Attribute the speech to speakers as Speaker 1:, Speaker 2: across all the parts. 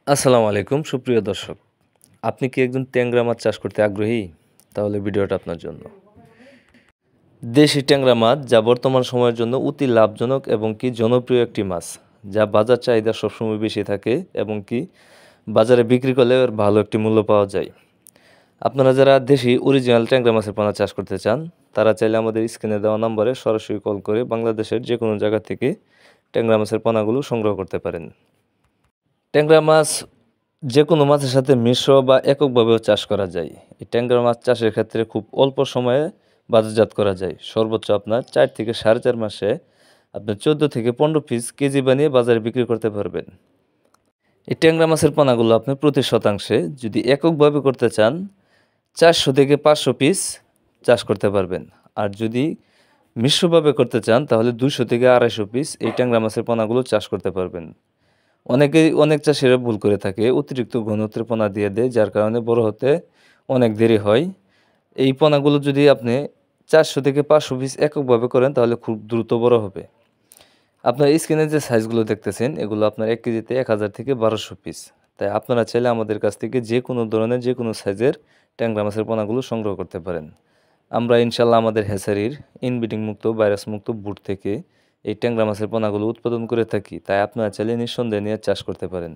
Speaker 1: আসসালামু আলাইকুম সুপ্রিয় দর্শক। আপনি কি একজন ট্যাংরা মাছ চাষ করতে আগ্রহী? তাহলে ভিডিওটা আপনার জন্য। দেশি ট্যাংরা মাছ যা বর্তমান সময়ের জন্য অতি লাভজনক এবং কি জনপ্রিয় একটি মাছ, যা বাজার চাহিদা সবসময় বেশি থাকে এবং কি বাজারে বিক্রি করলে এর ভালো একটি মূল্য পাওয়া যায়। আপনারা যারা দেশি অরিজিনাল ট্যাংরা মাছের পোনা চাষ করতে চান, তারা চাইলে আমাদের স্ক্রিনে দেওয়া নম্বরে সরাসরি কল করে বাংলাদেশের যে কোনো জায়গা থেকে ট্যাংরা মাছের পোনাগুলো সংগ্রহ করতে পারেন। ট্যাংরা মাছ যে কোনো মাছের সাথে মিশ্র বা এককভাবেও চাষ করা যায়। এই ট্যাংরা মাছ চাষের ক্ষেত্রে খুব অল্প সময়ে বাজারজাত করা যায়। সর্বোচ্চ আপনার 4 থেকে 4.5 মাসে আপনি 14 থেকে 15 পিস কেজি বানিয়ে বাজারে বিক্রি করতে পারবেন। এই ট্যাংরা মাছের পোনাগুলো আপনি প্রতি শতাংশে যদি এককভাবে করতে চান 400 থেকে 500 পিস চাষ করতে পারবেন। আর যদি মিশ্রভাবে করতে চান তাহলে 200 থেকে 250 পিস এই ট্যাংরা মাছের পোনাগুলো চাষ করতে পারবেন। অনেক চাষিরা ভুল করে থাকে, অতিরিক্ত ঘনত্বের পোনা দিয়ে দেয়, যার কারণে বড় হতে অনেক দেরি হয়। এই পোনাগুলো যদি আপনি 400 থেকে 500 পিস এককভাবে করেন তাহলে খুব দ্রুত বড় হবে। আপনার স্ক্রিনে যে সাইজগুলো দেখতেছেন এগুলো আপনার 1 কেজিতে 1000 থেকে 1200 পিস। তাই আপনারা চাইলে আমাদের কাছ থেকে যে কোনো ধরনের যে কোনো সাইজের ট্যাংরা মাছের পোনাগুলো সংগ্রহ করতে পারেন। আমরা ইনশাল্লাহ আমাদের হ্যাচারির ইনব্রিডিং মুক্ত ভাইরাস মুক্ত বুট থেকে এই ট্যাংরা মাছের পোনাগুলো উৎপাদন করে থাকি, তাই আপনারা চাইলে নিঃসন্দেহে নিয়ে চাষ করতে পারেন।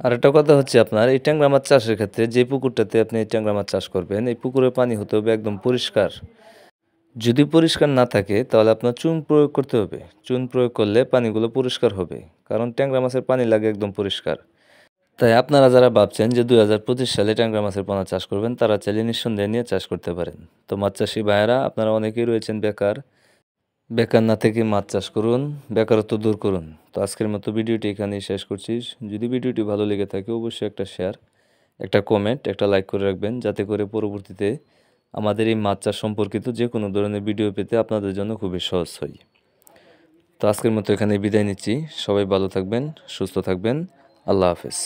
Speaker 1: আর একটা কথা হচ্ছে, আপনার এই ট্যাংরা মাছ চাষের ক্ষেত্রে যে পুকুরটাতে আপনি এই ট্যাংরা মাছ চাষ করবেন এই পুকুরের পানি হতে হবে একদম পরিষ্কার। যদি পরিষ্কার না থাকে তাহলে আপনার চুন প্রয়োগ করতে হবে। চুন প্রয়োগ করলে পানিগুলো পরিষ্কার হবে, কারণ ট্যাংরা মাছের পানি লাগে একদম পরিষ্কার। তাই আপনারা যারা ভাবছেন যে 2025 সালে ট্যাংরা মাছের পোনা চাষ করবেন, তারা চাইলে নিঃসন্দেহে নিয়ে চাষ করতে পারেন। তো মাছ চাষি ভাইয়েরা, আপনারা অনেকেই রয়েছেন বেকার, বেকার না থেকে মাছ চাষ করুন, বেকারত্ব দূর করুন। তো আজকের মতো ভিডিওটি এখানেই শেষ করছি। যদি ভিডিওটি ভালো লেগে থাকে অবশ্যই একটা শেয়ার, একটা কমেন্ট, একটা লাইক করে রাখবেন, যাতে করে পরবর্তীতে আমাদের এই মাছ চাষ সম্পর্কিত যে কোনো ধরনের ভিডিও পেতে আপনাদের জন্য খুবই সহজ হয়। তো আজকের মতো এখানে বিদায় নিচ্ছি। সবাই ভালো থাকবেন, সুস্থ থাকবেন। আল্লাহ হাফেজ।